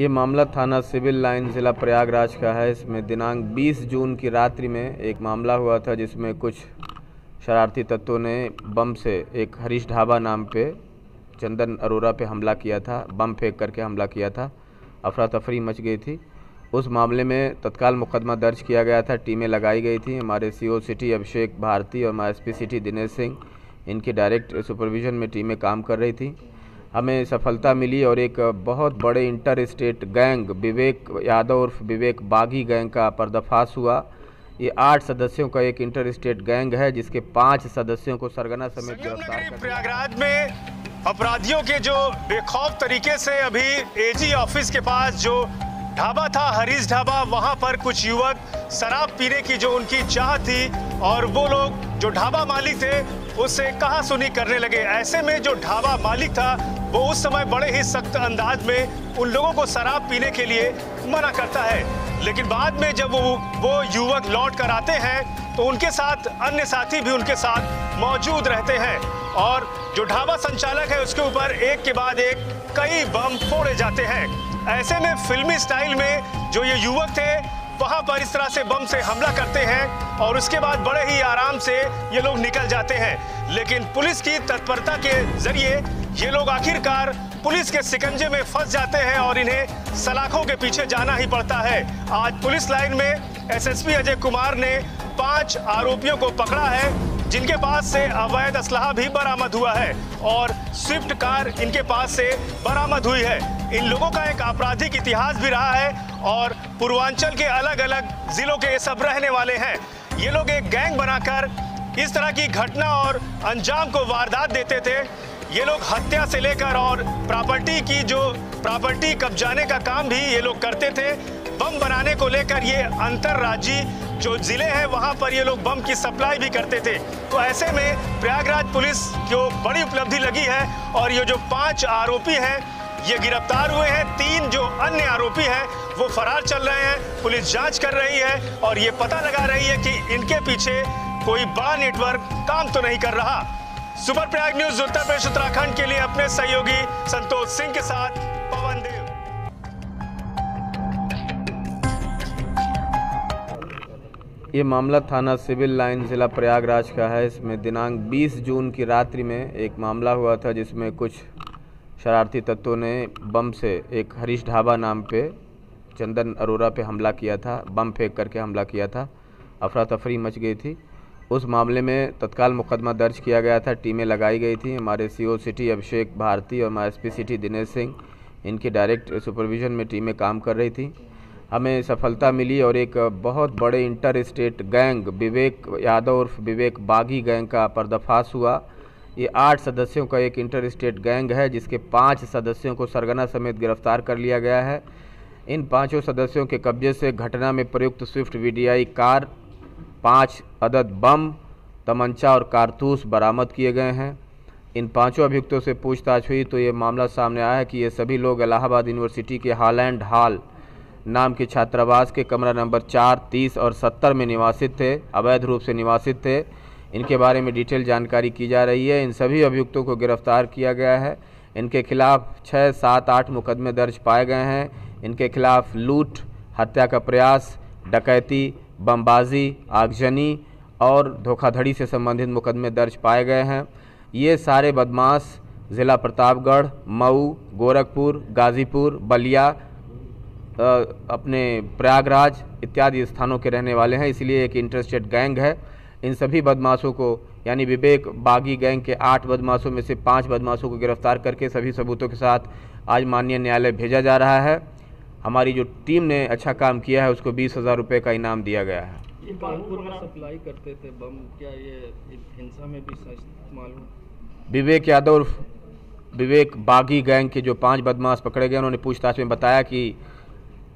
ये मामला थाना सिविल लाइन ज़िला प्रयागराज का है। इसमें दिनांक 20 जून की रात्रि में एक मामला हुआ था जिसमें कुछ शरारती तत्वों ने बम से एक हरीश ढाबा नाम पे चंदन अरोड़ा पे हमला किया था, बम फेंक करके हमला किया था। अफरा तफरी मच गई थी। उस मामले में तत्काल मुकदमा दर्ज किया गया था, टीमें लगाई गई थी। हमारे सीओ सिटी अभिषेक भारती और हमारे एसपी सिटी दिनेश सिंह, इनकी डायरेक्ट सुपरविजन में टीमें काम कर रही थी। हमें सफलता मिली और एक बहुत बड़े इंटर स्टेट गैंग विवेक यादव उर्फ विवेक बागी गैंग का पर्दाफाश हुआ। ये 8 सदस्यों का एक इंटर स्टेट गैंग है जिसके 5 सदस्यों को सरगना समेत गिरफ्तार कर प्रयागराज में अपराधियों के जो बेखौफ तरीके से अभी एजी ऑफिस के पास जो ढाबा था, हरीश ढाबा, वहां पर कुछ युवक शराब पीने की जो उनकी चाह थी और वो लोग जो ढाबा मालिक थे उससे कहासुनी करने लगे। ऐसे में जो ढाबा मालिक था वो उस समय बड़े ही सख्त अंदाज में उन लोगों को शराब पीने के लिए मना करता है। लेकिन बाद में जब वो युवक लौट कर आते हैं तो उनके साथ अन्य साथी भी उनके साथ मौजूद रहते हैं और जो ढाबा संचालक है उसके ऊपर एक के बाद एक कई बम फोड़े जाते हैं। ऐसे में फिल्मी स्टाइल में जो ये युवक थे वहां पर इस तरह से बम से हमला करते हैं और उसके बाद बड़े ही आराम से ये लोग निकल जाते हैं। लेकिन पुलिस की तत्परता के जरिए ये लोग आखिरकार पुलिस के शिकंजे में फंस जाते हैं और इन्हें सलाखों के पीछे जाना ही पड़ता है। आज पुलिस लाइन में एसएसपी अजय कुमार ने 5 आरोपियों को पकड़ा है जिनके पास से अवैध असलहा भी बरामद हुआ है और स्विफ्ट कार इनके पास से बरामद हुई है। इन लोगों का एक आपराधिक इतिहास भी रहा है और पूर्वांचल के अलग अलग जिलों के ये सब रहने वाले हैं। ये लोग एक गैंग बनाकर इस तरह की घटना और अंजाम को वारदात देते थे। ये लोग हत्या से लेकर और प्रॉपर्टी कब्जाने का काम भी ये लोग करते थे। बम बनाने को लेकर ये अंतरराज्यीय जो जिले हैं वहां पर ये लोग बम की सप्लाई भी करते थे। तो ऐसे में प्रयागराज पुलिस को बड़ी उपलब्धि लगी है और ये जो 5 आरोपी हैं ये गिरफ्तार हुए हैं। 3 जो अन्य आरोपी हैं वो फरार चल रहे हैं। पुलिस जांच कर रही है और ये पता लगा रही है कि इनके पीछे कोई बड़ा नेटवर्क काम तो नहीं कर रहा। सुपर प्रयाग न्यूज उत्तर प्रदेश उत्तराखंड के लिए अपने सहयोगी संतोष सिंह के साथ पवन देव। ये मामला थाना सिविल लाइन ज़िला प्रयागराज का है। इसमें दिनांक 20 जून की रात्रि में एक मामला हुआ था जिसमें कुछ शरारती तत्वों ने बम से एक हरीश ढाबा नाम पे चंदन अरोड़ा पे हमला किया था, बम फेंक करके हमला किया था। अफरा तफरी मच गई थी। उस मामले में तत्काल मुकदमा दर्ज किया गया था, टीमें लगाई गई थी। हमारे सीओ सिटी अभिषेक भारती और हमारे एसपी सिटी दिनेश सिंह, इनकी डायरेक्ट सुपरविजन में टीमें काम कर रही थी। हमें सफलता मिली और एक बहुत बड़े इंटर स्टेट गैंग विवेक यादव उर्फ विवेक बागी गैंग का पर्दाफाश हुआ। ये 8 सदस्यों का एक इंटर स्टेट गैंग है जिसके 5 सदस्यों को सरगना समेत गिरफ्तार कर लिया गया है। इन 5 सदस्यों के कब्जे से घटना में प्रयुक्त स्विफ्ट वीडीआई कार, 5 अदद बम, तमंचा और कारतूस बरामद किए गए हैं। इन 5 अभियुक्तों से पूछताछ हुई तो ये मामला सामने आया कि ये सभी लोग इलाहाबाद यूनिवर्सिटी के हॉलैंड हॉल नाम के छात्रावास के कमरा नंबर 4, 30 और 70 में निवासित थे, अवैध रूप से निवासित थे। इनके बारे में डिटेल जानकारी की जा रही है। इन सभी अभियुक्तों को गिरफ्तार किया गया है। इनके खिलाफ 6, 7, 8 मुकदमे दर्ज पाए गए हैं। इनके खिलाफ लूट, हत्या का प्रयास, डकैती, बमबाजी, आगजनी और धोखाधड़ी से संबंधित मुकदमे दर्ज पाए गए हैं। ये सारे बदमाश ज़िला प्रतापगढ़, मऊ, गोरखपुर, गाज़ीपुर, बलिया, अपने प्रयागराज इत्यादि स्थानों के रहने वाले हैं, इसलिए एक इंटरस्टेट गैंग है। इन सभी बदमाशों को यानी विवेक बागी गैंग के 8 बदमाशों में से 5 बदमाशों को गिरफ्तार करके सभी सबूतों के साथ आज माननीय न्यायालय भेजा जा रहा है। हमारी जो टीम ने अच्छा काम किया है उसको 20,000 रुपये का इनाम दिया गया है। ये कानपुर में सप्लाई करते थे बम, क्या ये हिंसा में भी इस्तेमाल हुआ? विवेक यादव उर्फ विवेक बागी गैंग के जो 5 बदमाश पकड़े गए उन्होंने पूछताछ में बताया कि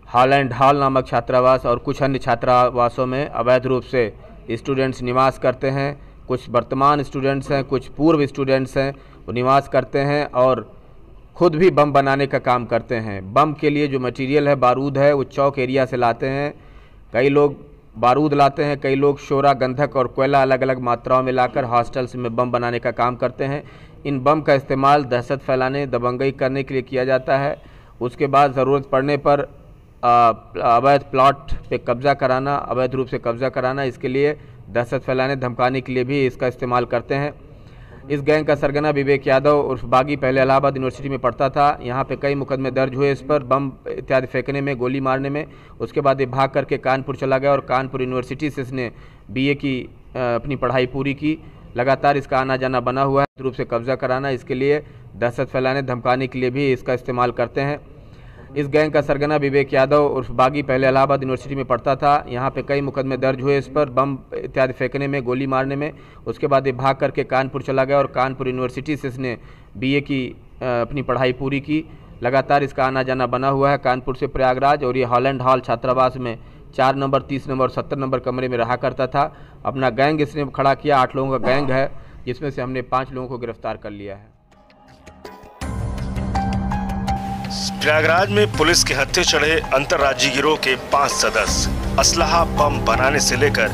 हॉलैंड हॉल नामक छात्रावास और कुछ अन्य छात्रावासों में अवैध रूप से स्टूडेंट्स निवास करते हैं। कुछ वर्तमान स्टूडेंट्स हैं, कुछ पूर्व स्टूडेंट्स हैं, वो निवास करते हैं और खुद भी बम बनाने का काम करते हैं। बम के लिए जो मटेरियल है, बारूद है, वो चौक एरिया से लाते हैं। कई लोग बारूद लाते हैं, कई लोग शोरा, गंधक और कोयला अलग अलग मात्राओं में लाकर हॉस्टल्स में बम बनाने का काम करते हैं। इन बम का इस्तेमाल दहशत फैलाने, दबंगई करने के लिए किया जाता है। उसके बाद ज़रूरत पड़ने पर अवैध प्लॉट पे कब्ज़ा कराना, अवैध रूप से कब्ज़ा कराना, इसके लिए दहशत फैलाने धमकाने के लिए भी इसका इस्तेमाल करते हैं। इस गैंग का सरगना विवेक यादव उर्फ बागी पहले इलाहाबाद यूनिवर्सिटी में पढ़ता था। यहाँ पे कई मुकदमे दर्ज हुए इस पर, बम इत्यादि फेंकने में, गोली मारने में। उसके बाद ये भाग करके कानपुर चला गया और कानपुर यूनिवर्सिटी से इसने BA की अपनी पढ़ाई पूरी की। लगातार इसका आना जाना बना हुआ है। रूप से कब्ज़ा कराना, इसके लिए दहशत फैलाने धमकाने के लिए भी इसका इस्तेमाल करते हैं। इस गैंग का सरगना विवेक यादव उर्फ बागी पहले इलाहाबाद यूनिवर्सिटी में पढ़ता था। यहाँ पे कई मुकदमे दर्ज हुए इस पर, बम इत्यादि फेंकने में, गोली मारने में। उसके बाद ये भाग करके कानपुर चला गया और कानपुर यूनिवर्सिटी से इसने BA की अपनी पढ़ाई पूरी की। लगातार इसका आना जाना बना हुआ है कानपुर से प्रयागराज। और ये हॉलैंड हॉल छात्रावास में 4 नंबर, 30 नंबर और 70 नंबर कमरे में रहा करता था। अपना गैंग इसने खड़ा किया। 8 लोगों का गैंग है, जिसमें से हमने 5 लोगों को गिरफ्तार कर लिया है। प्रयागराज में पुलिस के हत्थे चढ़े अंतर्राज्यीय गिरोह के 5 सदस्य असलहा बम बनाने से लेकर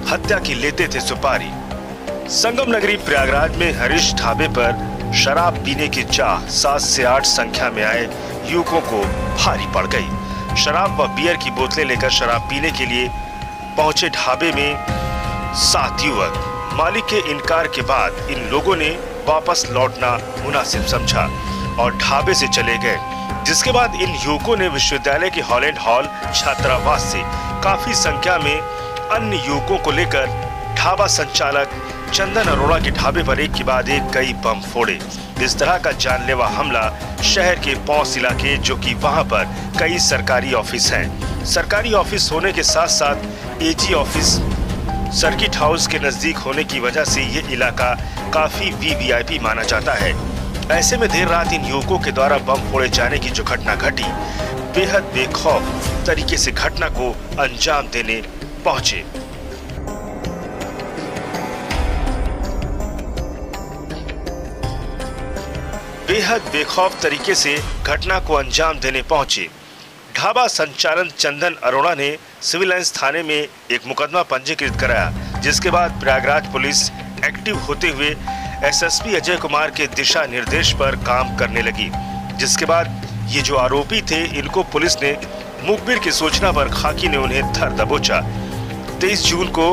हत्या की लेते थे सुपारी। संगम नगरी प्रयागराज में हरीश ढाबे पर शराब पीने की चाह 7 से 8 संख्या में आए युवकों को भारी पड़ गई। शराब व बियर की बोतलें लेकर शराब पीने के लिए पहुंचे ढाबे में 7 युवक। मालिक के इनकार के बाद इन लोगों ने वापस लौटना मुनासिब समझा और ढाबे से चले गए। जिसके बाद इन युवकों ने विश्वविद्यालय के हॉलैंड हॉल छात्रावास से काफी संख्या में अन्य युवकों को लेकर ढाबा संचालक चंदन अरोड़ा के ढाबे पर एक के बाद एक कई बम फोड़े। इस तरह का जानलेवा हमला शहर के पौस इलाके, जो कि वहां पर कई सरकारी ऑफिस हैं, सरकारी ऑफिस होने के साथ साथ AG ऑफिस सर्किट हाउस के नजदीक होने की वजह से ये इलाका काफी VVIP माना जाता है। ऐसे में देर रात इन युवकों के द्वारा बम फोड़े जाने की जो घटना घटी, बेहद बेखौफ तरीके से घटना को अंजाम देने पहुंचे। बेहद बेखौफ तरीके से घटना को अंजाम देने पहुंचे। ढाबा संचालन चंदन अरोड़ा ने सिविल लाइंस थाने में एक मुकदमा पंजीकृत कराया, जिसके बाद प्रयागराज पुलिस एक्टिव होते हुए SSP अजय कुमार के दिशा निर्देश पर काम करने लगी। जिसके बाद ये जो आरोपी थे, इनको पुलिस ने मुखबिर की सूचना पर खाकी ने उन्हें धर दबोचा। 23 जून को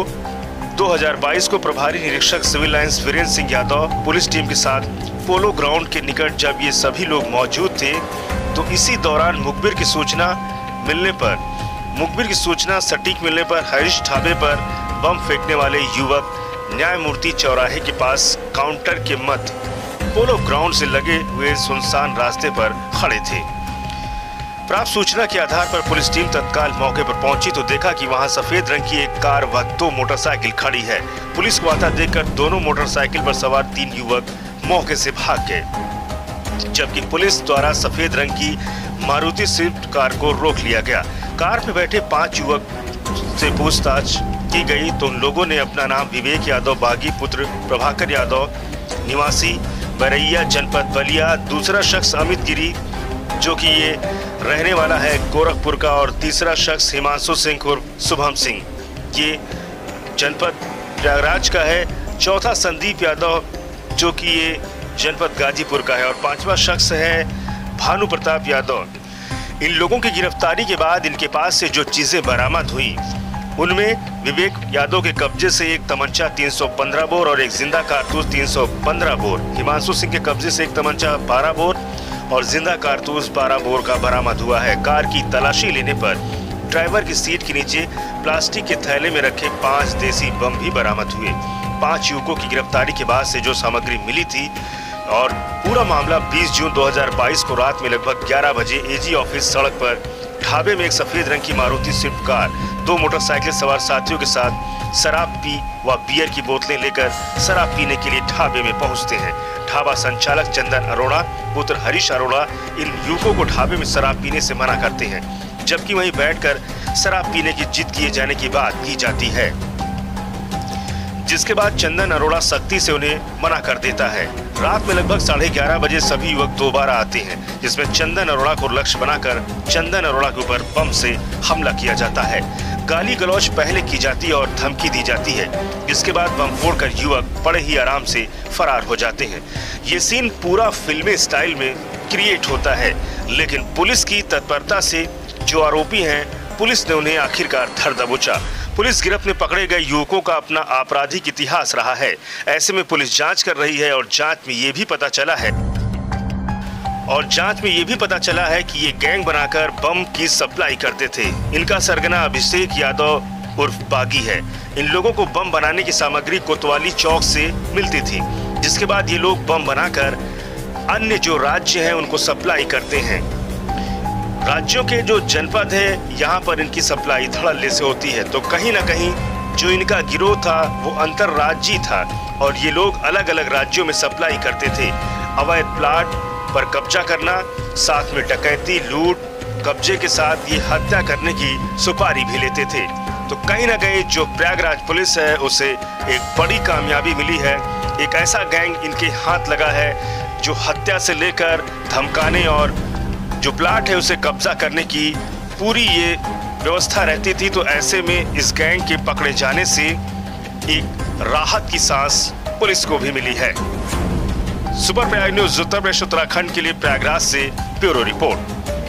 2022 को प्रभारी निरीक्षक Civil Lines Virendra Singh Yadav police team के साथ पोलो ग्राउंड के निकट जब ये सभी लोग मौजूद थे, तो इसी दौरान मुखबिर की सूचना सटीक मिलने पर हरीश ढाबे पर बम फेंकने वाले युवक न्यायमूर्ति चौराहे के पास काउंटर के मध्य पोलो ग्राउंड से लगे हुए सुनसान रास्ते पर खड़े थे। प्राप्त सूचना के आधार पर पुलिस टीम तत्काल मौके पर पहुंची तो देखा कि वहां सफेद रंग की एक कार व 2 मोटरसाइकिल खड़ी है। पुलिस को आता देखकर दोनों मोटरसाइकिल पर सवार 3 युवक मौके से भाग गए, जबकि पुलिस द्वारा सफेद रंग की मारुति स्विफ्ट कार को रोक लिया गया। कार में बैठे 5 युवक से पूछताछ की गई तो उन लोगों ने अपना नाम विवेक यादव बागी पुत्र प्रभाकर यादव निवासी बरैया जनपद बलिया, दूसरा शख्स अमित गिरी जो कि ये रहने वाला है गोरखपुर का, और तीसरा शख्स हिमांशु सिंह उर्फ शुभम सिंह, ये जनपद प्रयागराज का है। चौथा संदीप यादव जो कि ये जनपद गाजीपुर का है, और 5वां शख्स है भानु प्रताप यादव। इन लोगों की गिरफ्तारी के बाद इनके पास से जो चीजें बरामद हुई, उनमें विवेक यादव के कब्जे से एक तमंचा 315 बोर और एक जिंदा कारतूस 315 बोर, हिमांशु सिंह के कब्जे से एक तमंचा 12 बोर और जिंदा कारतूस 12 बोर का बरामद हुआ है। कार की तलाशी लेने पर ड्राइवर की सीट के नीचे प्लास्टिक के थैले में रखे 5 देसी बम भी बरामद हुए। 5 युवकों की गिरफ्तारी के बाद से जो सामग्री मिली थी, और पूरा मामला 20 जून 2022 को रात में लगभग 11 बजे AG ऑफिस सड़क पर ढाबे में एक सफेद रंग की मारुति स्विफ्ट कार 2 मोटरसाइकिल सवार साथियों के साथ शराब पी व बियर की बोतलें लेकर शराब पीने के लिए ढाबे में पहुंचते हैं। ढाबा संचालक चंदन अरोड़ा पुत्र हरीश अरोड़ा इन युवकों को ढाबे में शराब पीने से मना करते हैं, जबकि वहीं बैठकर शराब पीने की जिद किए जाने की बात की जाती है, जिसके बाद चंदन अरोड़ा सख्ती से उन्हें मना कर देता है। रात में लगभग 11:30 बजे सभी युवक दोबारा आते हैं, जिसमें चंदन अरोड़ा को लक्ष्य बनाकर चंदन अरोड़ा के ऊपर बम से हमला किया जाता है। गाली गलौज पहले की जाती है और धमकी दी जाती है, जिसके बाद बम फोड़कर युवक बड़े ही आराम से फरार हो जाते हैं। ये सीन पूरा फिल्मी स्टाइल में क्रिएट होता है। लेकिन पुलिस की तत्परता से जो आरोपी हैं, पुलिस ने उन्हें आखिरकार धर दबोचा। पुलिस गिरफ्त में पकड़े गए युवकों का अपना आपराधिक इतिहास रहा है। ऐसे में पुलिस जांच कर रही है और जांच में ये भी पता चला है कि ये गैंग बनाकर बम की सप्लाई करते थे। इनका सरगना अभिषेक यादव उर्फ बागी है। इन लोगों को बम बनाने की सामग्री कोतवाली चौक से मिलती थी, जिसके बाद ये लोग बम बनाकर अन्य जो राज्य हैं उनको सप्लाई करते हैं। राज्यों के जो जनपद है, यहाँ पर इनकी सप्लाई धड़ल्ले से होती है। तो कहीं ना कहीं जो इनका गिरोह था वो अंतरराज्यीय था और ये लोग अलग अलग राज्यों में सप्लाई करते थे। अवैध प्लाट पर कब्जा करना, साथ में डकैती, लूट, कब्जे के साथ ये हत्या करने की सुपारी भी लेते थे। तो कहीं ना कहीं जो प्रयागराज पुलिस है उसे एक बड़ी कामयाबी मिली है। एक ऐसा गैंग इनके हाथ लगा है जो हत्या से लेकर धमकाने और जो प्लाट है उसे कब्जा करने की पूरी ये व्यवस्था रहती थी। तो ऐसे में इस गैंग के पकड़े जाने से एक राहत की सांस पुलिस को भी मिली है। सुपर प्रयाग न्यूज उत्तर प्रदेश उत्तराखंड के लिए प्रयागराज से ब्यूरो रिपोर्ट।